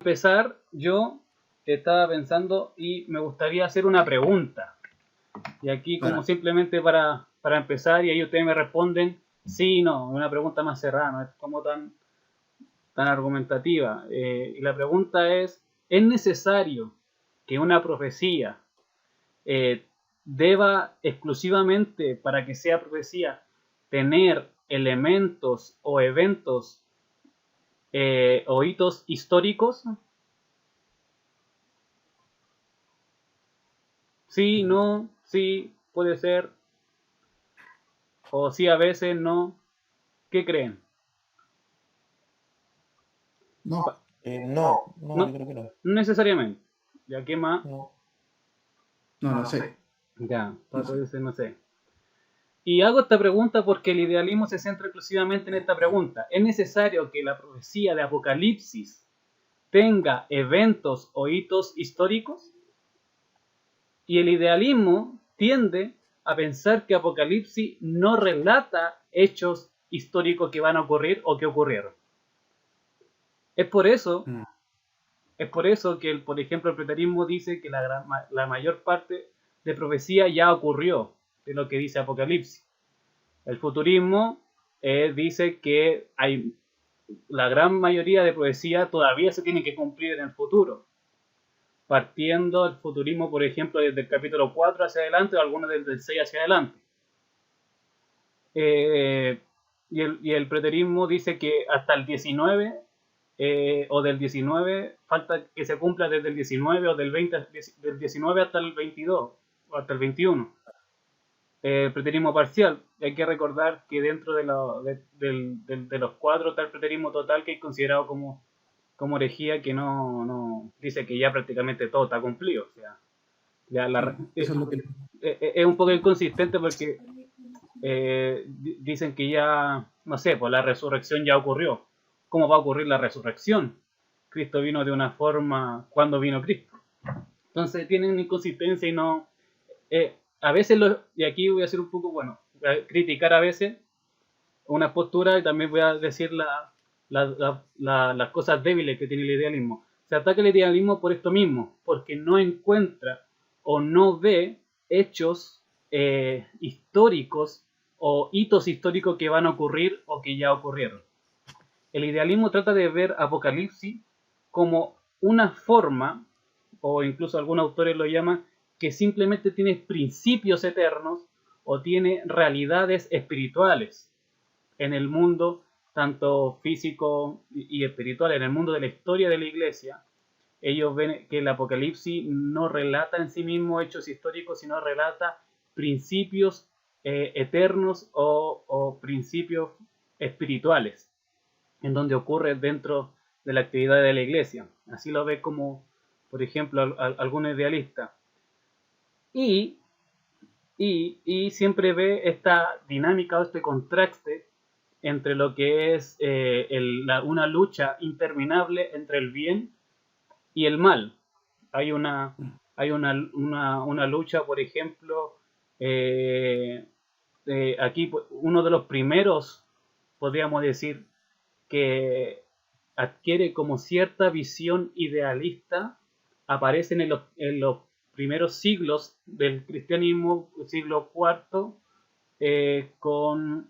empezar, yo estaba pensando y me gustaría hacer una pregunta. Y aquí como Claro. simplemente para empezar y ahí ustedes me responden sí, no, una pregunta más cerrada, no es como tan argumentativa. Y la pregunta ¿es necesario que una profecía eh, deba exclusivamente, para que sea profecía, tener elementos o eventos o hitos históricos? Sí, no, sí, puede ser, o sí a veces, no. ¿Qué creen? No, No, Yo creo que no. no necesariamente. ¿Ya qué más? No. no lo sé. Ya, No Pato sé. dice no sé. Y hago esta pregunta porque el idealismo se centra exclusivamente en esta pregunta. ¿Es necesario que la profecía de Apocalipsis tenga eventos o hitos históricos? Y el idealismo tiende a pensar que Apocalipsis no relata hechos históricos que van a ocurrir o que ocurrieron. Es por eso, Mm. es por eso que, por ejemplo, el preterismo dice que la mayor parte de profecía ya ocurrió, de lo que dice Apocalipsis. El futurismo dice que la gran mayoría de profecía todavía se tiene que cumplir en el futuro, partiendo el futurismo, por ejemplo, desde el capítulo 4 hacia adelante o algunos desde el 6 hacia adelante. Eh, y el preterismo dice que hasta el 19 o del 19 falta que se cumpla desde el 19 o del 20, del 19 hasta el 22 o hasta el 21. Preterismo parcial. Hay que recordar que dentro de los cuatro está el preterismo total, que es considerado como herejía, que no dice que ya prácticamente todo está cumplido. O sea, Claro, eso es lo que... es un poco inconsistente porque dicen que ya, no sé, pues la resurrección ya ocurrió. ¿Cómo va a ocurrir la resurrección? Cristo vino de una forma, ¿cuándo vino Cristo? Entonces tienen inconsistencia y no... a veces, y aquí voy a hacer un poco, bueno, voy a criticar a veces una postura y también voy a decir las cosas débiles que tiene el idealismo. Se ataca el idealismo por esto mismo, porque no encuentra o no ve hechos históricos o hitos históricos que van a ocurrir o que ya ocurrieron. El idealismo trata de ver Apocalipsis como una forma, o incluso algunos autores lo llaman, que simplemente tiene principios eternos o tiene realidades espirituales en el mundo, tanto físico y espiritual, en el mundo de la historia de la iglesia. Ellos ven que el Apocalipsis no relata en sí mismo hechos históricos, sino relata principios eternos o principios espirituales, en donde ocurre dentro de la actividad de la iglesia. Así lo ve como, por ejemplo, algún idealista. Y, y siempre ve esta dinámica o este contraste entre lo que es una lucha interminable entre el bien y el mal. Hay una lucha, por ejemplo, aquí uno de los primeros, podríamos decir, que adquiere como cierta visión idealista, aparecen en los primeros siglos del cristianismo, siglo IV, con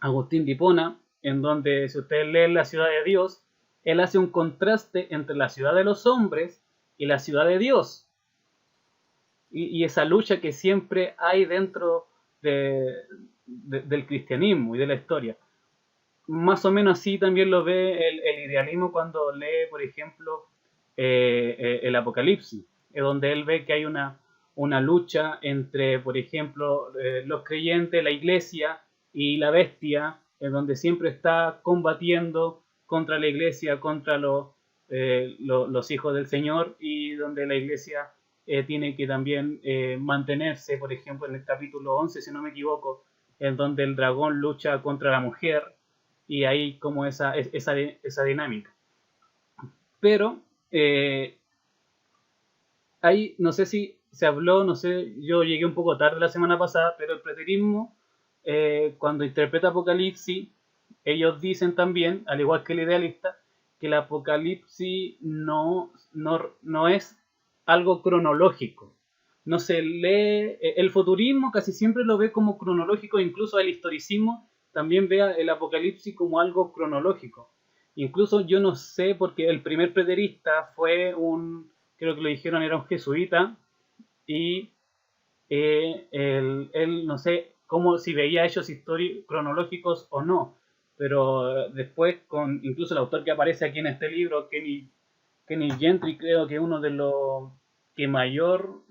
Agustín de Hipona, en donde, si ustedes leen La ciudad de Dios, él hace un contraste entre la ciudad de los hombres y la ciudad de Dios. Y esa lucha que siempre hay dentro del cristianismo y de la historia. Más o menos así también lo ve el idealismo cuando lee, por ejemplo, el Apocalipsis, donde él ve que hay una lucha entre, por ejemplo, los creyentes, la iglesia y la bestia, en donde siempre está combatiendo contra la iglesia, contra los hijos del Señor, y donde la iglesia tiene que también mantenerse, por ejemplo, en el capítulo 11, si no me equivoco, en donde el dragón lucha contra la mujer, y hay como esa dinámica. Pero ahí no sé si se habló, no sé, yo llegué un poco tarde la semana pasada, pero el preterismo, cuando interpreta Apocalipsis, ellos dicen también, al igual que el idealista, que el Apocalipsis no es algo cronológico. No se lee, el futurismo casi siempre lo ve como cronológico, incluso el historicismo también ve el Apocalipsis como algo cronológico. Incluso yo no sé, porque el primer preterista fue creo que lo dijeron, era un jesuita, y él no sé cómo, si veía hechos cronológicos o no, pero después con incluso el autor que aparece aquí en este libro, Kenny Gentry, creo que es uno de los que mayor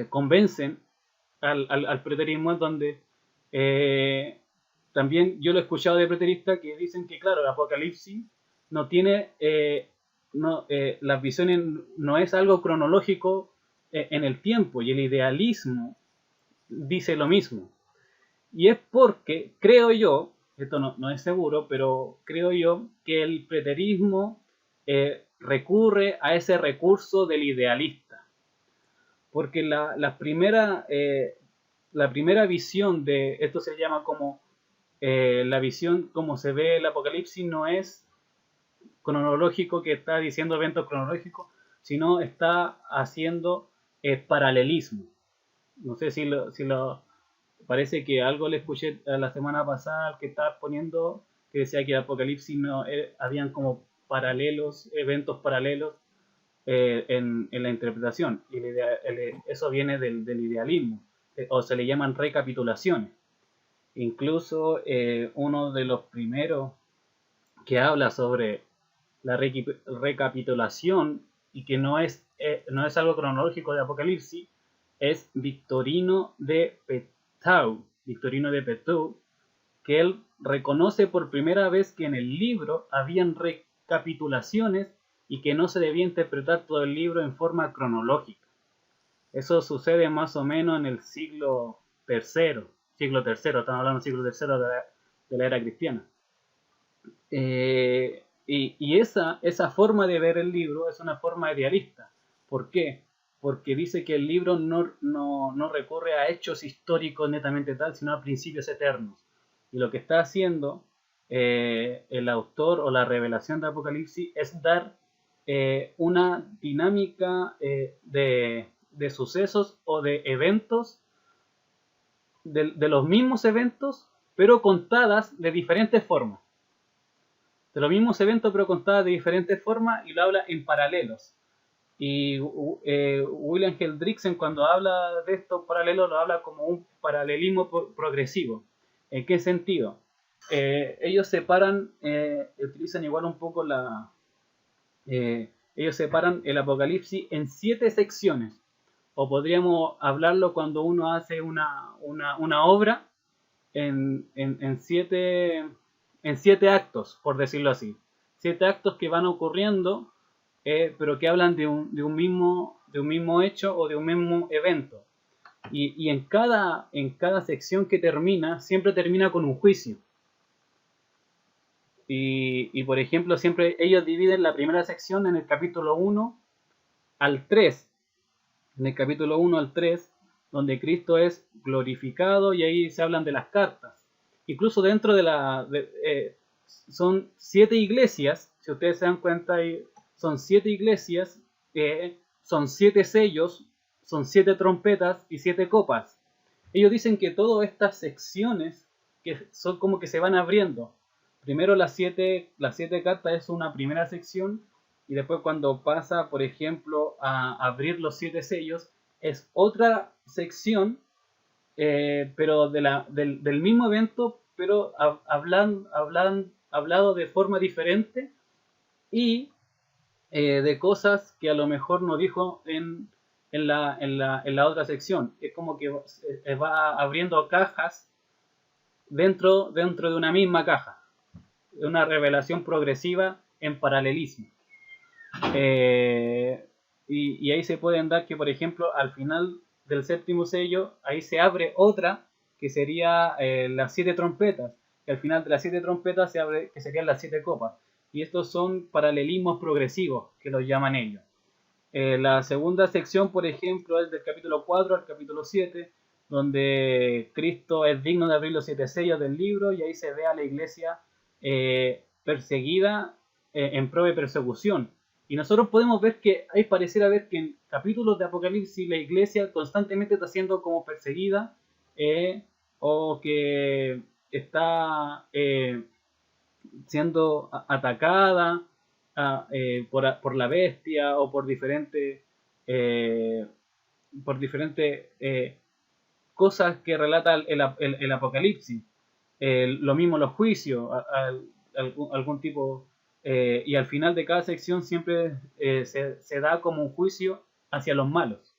convencen al preterismo, es donde también yo lo he escuchado de preteristas que dicen que claro, el Apocalipsis no tiene las visiones no es algo cronológico en el tiempo, y el idealismo dice lo mismo. Y es porque, creo yo, esto no es seguro, pero creo yo que el preterismo recurre a ese recurso del idealista. Porque la primera visión de esto se llama como la visión como se ve el Apocalipsis no es cronológico, que está diciendo eventos cronológicos, sino está haciendo paralelismo. No sé si lo parece que algo le escuché la semana pasada al que estaba poniendo, que decía que el Apocalipsis no habían como paralelos, eventos paralelos en la interpretación, y eso viene del idealismo, o se le llaman recapitulaciones. Incluso uno de los primeros que habla sobre la recapitulación y que no es algo cronológico de Apocalipsis es Victorino de Petou, que él reconoce por primera vez que en el libro habían recapitulaciones y que no se debía interpretar todo el libro en forma cronológica. Eso sucede más o menos en el siglo III, estamos hablando del siglo III de la era cristiana. Y esa forma de ver el libro es una forma idealista. ¿Por qué? Porque dice que el libro no recurre a hechos históricos netamente tal, sino a principios eternos. Y lo que está haciendo el autor o la revelación de Apocalipsis es dar una dinámica de sucesos o de eventos, de los mismos eventos, pero contadas de diferentes formas. De los mismos eventos, pero contadas de diferentes formas, y lo habla en paralelos. Y William Hendrickson, cuando habla de estos paralelos, lo habla como un paralelismo progresivo. ¿En qué sentido? Ellos separan, utilizan igual un poco ellos separan el Apocalipsis en 7 secciones. O podríamos hablarlo cuando uno hace una obra en 7 actos, por decirlo así. 7 actos que van ocurriendo, pero que hablan de un mismo hecho o de un mismo evento. Y en cada sección que termina, siempre termina con un juicio. Y por ejemplo, siempre ellos dividen la primera sección en el capítulo 1 al 3. En el capítulo 1 al 3, donde Cristo es glorificado, y ahí se hablan de las cartas. Incluso dentro de son 7 iglesias, si ustedes se dan cuenta, son 7 iglesias, son 7 sellos, son 7 trompetas y 7 copas. Ellos dicen que todas estas secciones que son como que se van abriendo. Primero las 7 cartas es una primera sección, y después cuando pasa, por ejemplo, a abrir los 7 sellos, es otra sección, pero del mismo evento, pero hablado de forma diferente, y de cosas que a lo mejor no dijo en la otra sección. Es como que va abriendo cajas dentro de una misma caja. Una revelación progresiva en paralelismo. Y ahí se pueden dar que, por ejemplo, al final del 7º sello, ahí se abre otra que sería las 7 trompetas, y al final de las 7 trompetas se abre que serían las 7 copas, y estos son paralelismos progresivos, que los llaman ellos. La segunda sección, por ejemplo, es del capítulo 4 al capítulo 7, donde Cristo es digno de abrir los 7 sellos del libro, y ahí se ve a la iglesia perseguida en prueba de persecución. Y nosotros podemos ver que hay pareciera ver que en capítulos de Apocalipsis la iglesia constantemente está siendo como perseguida, o que está siendo atacada por la bestia, o eh, por diferentes cosas que relata el Apocalipsis. Lo mismo los juicios, algún tipo, y al final de cada sección siempre se da como un juicio hacia los malos.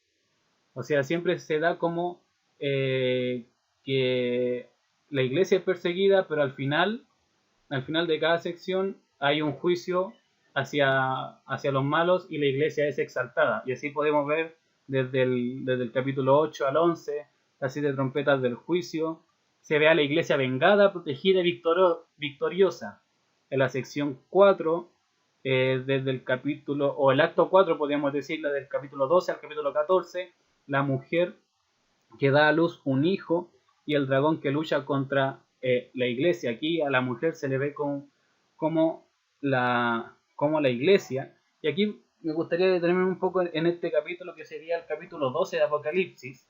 O sea, siempre se da como que la iglesia es perseguida, pero al final de cada sección hay un juicio hacia los malos y la iglesia es exaltada. Y así podemos ver desde el capítulo 8 al 11, las 7 trompetas del juicio. Se ve a la iglesia vengada, protegida y victoriosa. En la sección 4, desde el capítulo, o el acto 4, podríamos decir, del capítulo 12 al capítulo 14, la mujer que da a luz un hijo y el dragón que lucha contra la iglesia. Aquí a la mujer se le ve como la iglesia. Y aquí me gustaría detenerme un poco en este capítulo, que sería el capítulo 12 de Apocalipsis,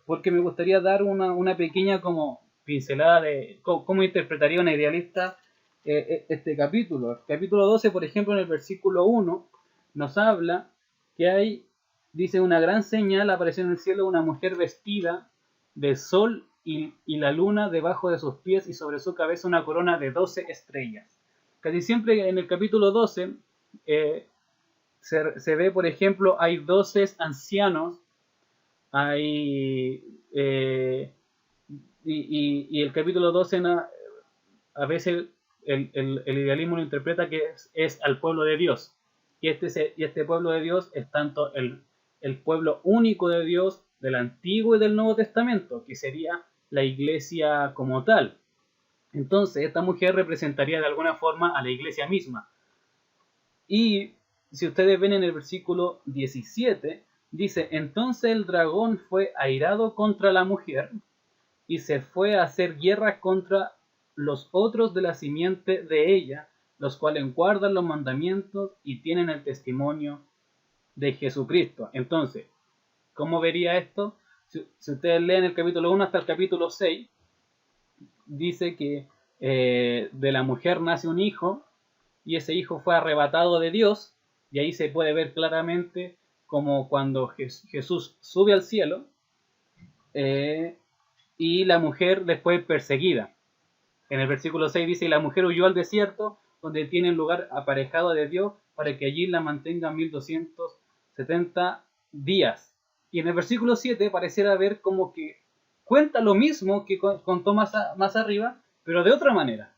porque me gustaría dar una pequeña como pincelada de cómo interpretaría una idealista este capítulo. El capítulo 12, por ejemplo, en el versículo 1, nos habla que dice, una gran señal apareció en el cielo, una mujer vestida de sol y la luna debajo de sus pies, y sobre su cabeza una corona de 12 estrellas. Casi siempre en el capítulo 12 se ve, por ejemplo, hay 12 ancianos, hay y el capítulo 12 a veces el idealismo lo interpreta que es al pueblo de Dios, y este pueblo de Dios es tanto el pueblo único de Dios del Antiguo y del Nuevo Testamento, que sería la iglesia como tal. Entonces esta mujer representaría de alguna forma a la iglesia misma. Y si ustedes ven en el versículo 17, dice, entonces el dragón fue airado contra la mujer y se fue a hacer guerra contra los otros de la simiente de ella, los cuales guardan los mandamientos y tienen el testimonio de Jesucristo. Entonces, ¿cómo vería esto? Si ustedes leen el capítulo 1 hasta el capítulo 6, dice que de la mujer nace un hijo, y ese hijo fue arrebatado de Dios, y ahí se puede ver claramente como cuando Jesús sube al cielo, y la mujer después perseguida. En el versículo 6 dice, y la mujer huyó al desierto, donde tiene lugar aparejado de Dios, para que allí la mantenga 1270 días. Y en el versículo 7 pareciera ver como que cuenta lo mismo que contó más arriba, pero de otra manera.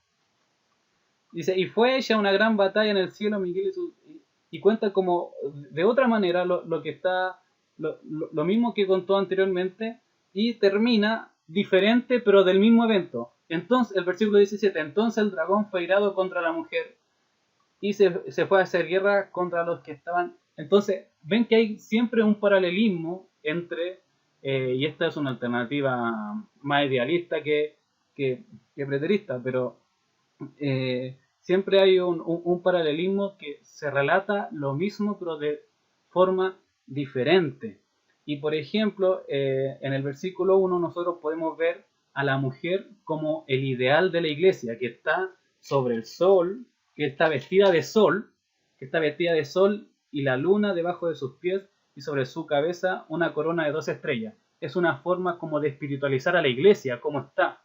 Dice, y fue hecha una gran batalla en el cielo, Miguel y cuenta como de otra manera lo que está, lo mismo que contó anteriormente, y termina diferente pero del mismo evento. Entonces, el versículo 17, entonces el dragón fue irado contra la mujer y se fue a hacer guerra contra los que estaban. Entonces, ven que hay siempre un paralelismo entre, y esta es una alternativa más idealista que preterista, pero siempre hay un paralelismo que se relata lo mismo pero de forma diferente. Y por ejemplo, en el versículo 1 nosotros podemos ver a la mujer como el ideal de la iglesia, que está sobre el sol, que está vestida de sol, y la luna debajo de sus pies, y sobre su cabeza una corona de 12 estrellas. Es una forma como de espiritualizar a la iglesia, como está.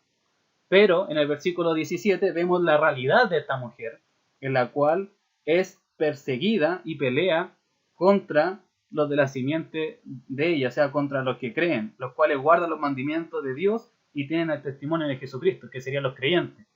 Pero en el versículo 17 vemos la realidad de esta mujer, en la cual es perseguida y pelea contra los de la simiente de ella, o sea, contra los que creen, los cuales guardan los mandamientos de Dios y tienen el testimonio de Jesucristo, que serían los creyentes.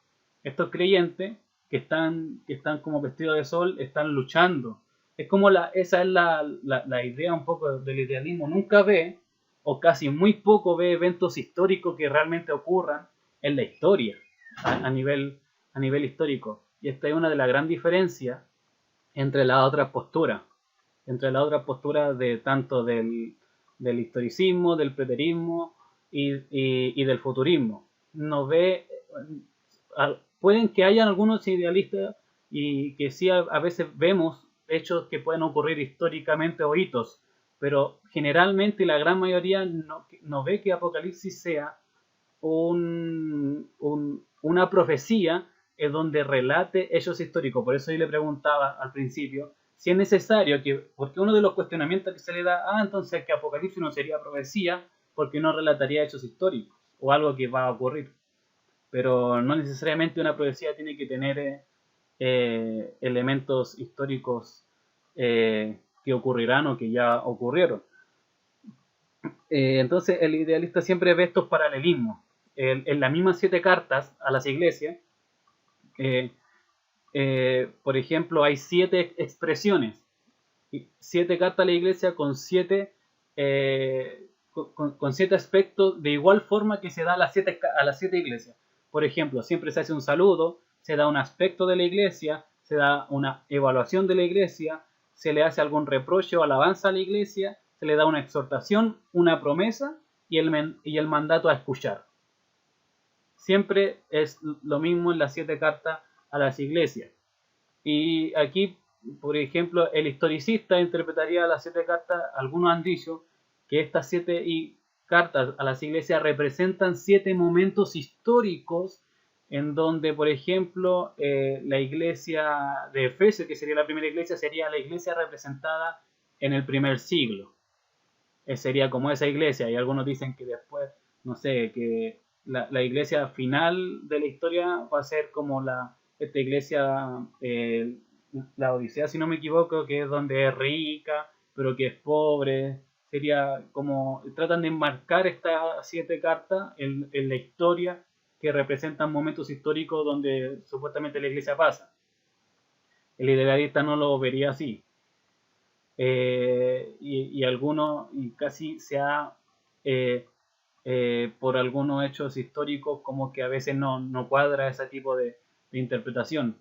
Estos creyentes que están como vestidos de sol, están luchando. Es como esa es la idea un poco del idealismo. Nunca ve, o casi muy poco ve, eventos históricos que realmente ocurran en la historia, a nivel histórico. Y esta es una de las grandes diferencias entre las otras posturas, de tanto del historicismo, del preterismo y del futurismo. No ve, pueden que hayan algunos idealistas y que sí a veces vemos hechos que pueden ocurrir históricamente o hitos, pero generalmente la gran mayoría no ve que Apocalipsis sea una profecía en donde relate hechos históricos. Por eso yo le preguntaba al principio si es necesario porque uno de los cuestionamientos que se le da, entonces que Apocalipsis no sería profecía porque no relataría hechos históricos o algo que va a ocurrir. Pero no necesariamente una profecía tiene que tener elementos históricos que ocurrirán o que ya ocurrieron. Entonces el idealista siempre ve estos paralelismos. En las mismas 7 cartas a las iglesias, por ejemplo, hay 7 expresiones, 7 cartas a la iglesia con 7 con 7 aspectos de igual forma que se da a las 7 iglesias. Por ejemplo, siempre se hace un saludo, se da un aspecto de la iglesia, se da una evaluación de la iglesia, se le hace algún reproche o alabanza a la iglesia, se le da una exhortación, una promesa y el mandato a escuchar. Siempre es lo mismo en las 7 cartas a las iglesias. Y aquí, por ejemplo, el historicista interpretaría las 7 cartas. Algunos han dicho que estas 7 cartas a las iglesias representan 7 momentos históricos en donde, por ejemplo, la iglesia de Efesios, que sería la primera iglesia, sería la iglesia representada en el primer siglo. Sería como esa iglesia, y algunos dicen que después, no sé, que la iglesia final de la historia va a ser como esta iglesia, la Odisea, si no me equivoco, que es donde es rica, pero que es pobre. Sería como, tratan de enmarcar estas 7 cartas en la historia que representan momentos históricos donde supuestamente la iglesia pasa. El idealista no lo vería así. Y algunos, y casi se ha por algunos hechos históricos como que a veces no cuadra ese tipo de interpretación.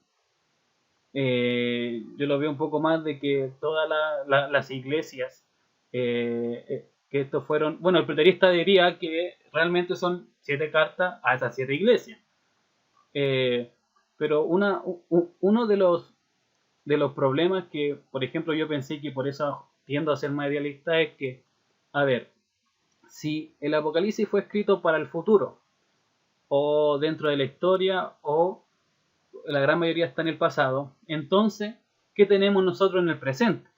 Yo lo veo un poco más de que todas las iglesias que estos fueron, bueno, el preterista diría que realmente son 7 cartas a esas 7 iglesias, pero uno de los problemas que, por ejemplo, yo pensé que por eso tiendo a ser más idealista es que, a ver, si el Apocalipsis fue escrito para el futuro, o dentro de la historia, o la gran mayoría está en el pasado, entonces, ¿qué tenemos nosotros en el presente?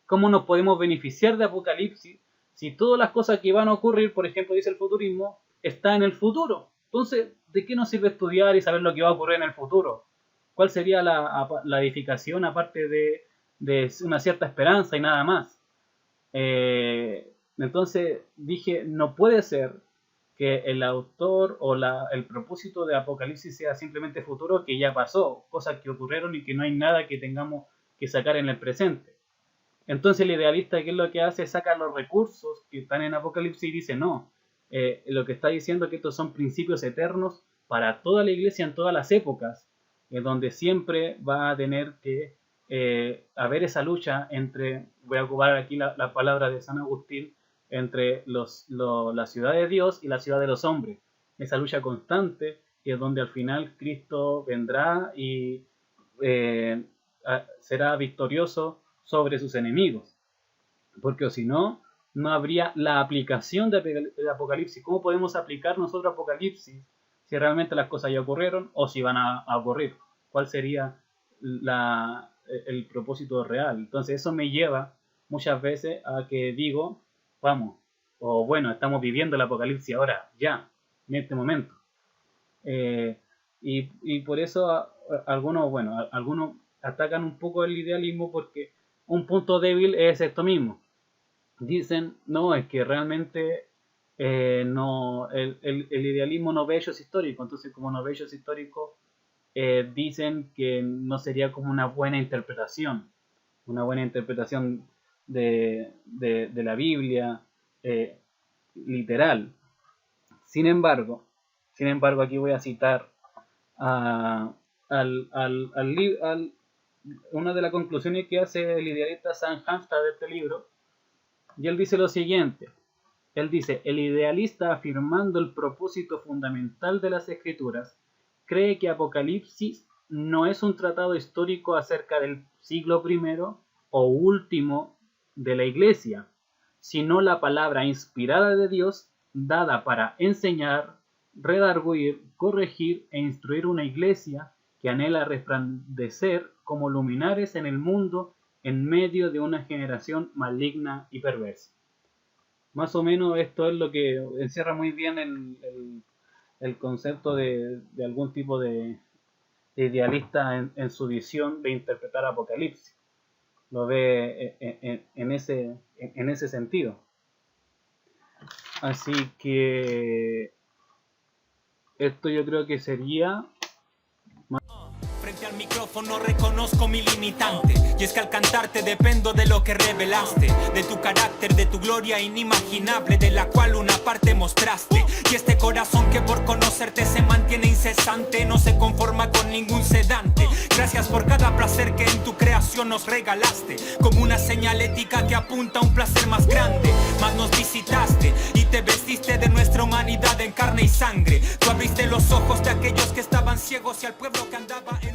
¿Cómo nos podemos beneficiar de Apocalipsis si todas las cosas que van a ocurrir, por ejemplo, dice el futurismo, está en el futuro? Entonces, ¿de qué nos sirve estudiar y saber lo que va a ocurrir en el futuro? ¿Cuál sería la edificación aparte de una cierta esperanza y nada más? Entonces dije, no puede ser que el autor o el propósito de Apocalipsis sea simplemente futuro que ya pasó, cosas que ocurrieron y que no hay nada que tengamos que sacar en el presente. Entonces el idealista, ¿qué es lo que hace? Saca los recursos que están en Apocalipsis y dice, no, lo que está diciendo es que estos son principios eternos para toda la iglesia en todas las épocas, donde siempre va a tener que haber esa lucha entre, voy a ocupar aquí la palabra de San Agustín, entre la ciudad de Dios y la ciudad de los hombres. Esa lucha constante, que es donde al final Cristo vendrá y será victorioso sobre sus enemigos. Porque si no, no habría la aplicación de Apocalipsis. ¿Cómo podemos aplicar nosotros Apocalipsis si realmente las cosas ya ocurrieron o si van a ocurrir? ¿Cuál sería el propósito real? Entonces eso me lleva muchas veces a que digo, vamos, o bueno, estamos viviendo el Apocalipsis ahora, ya, en este momento. Y por eso algunos atacan un poco el idealismo porque un punto débil es esto mismo. Dicen, no, es que realmente no, el idealismo no ve hechos históricos, entonces como no ve hechos históricos, dicen que no sería como una buena interpretación de la Biblia literal. Sin embargo, aquí voy a citar una de las conclusiones que hace el idealista Sam Hamstad de este libro, y él dice lo siguiente. Él dice, el idealista, afirmando el propósito fundamental de las escrituras, cree que Apocalipsis no es un tratado histórico acerca del siglo primero o último de la Iglesia, sino la palabra inspirada de Dios dada para enseñar, redarguir, corregir e instruir una Iglesia que anhela resplandecer como luminares en el mundo en medio de una generación maligna y perversa. Más o menos esto es lo que encierra muy bien el concepto de algún tipo de idealista en su visión de interpretar Apocalipsis. Lo ve en ese sentido. Así que esto yo creo que sería... Frente al micrófono reconozco mi limitante, y es que al cantarte dependo de lo que revelaste, de tu carácter, de tu gloria inimaginable, de la cual una parte mostraste. Y este corazón que por conocerte se mantiene incesante, no se conforma con ningún sedante. Gracias por cada placer que en tu creación nos regalaste, como una señal ética que apunta a un placer más grande. Mas nos visitaste y te vestiste de nuestra humanidad en carne y sangre. Tú abriste los ojos de aquellos que estaban ciegos y al pueblo que andaba en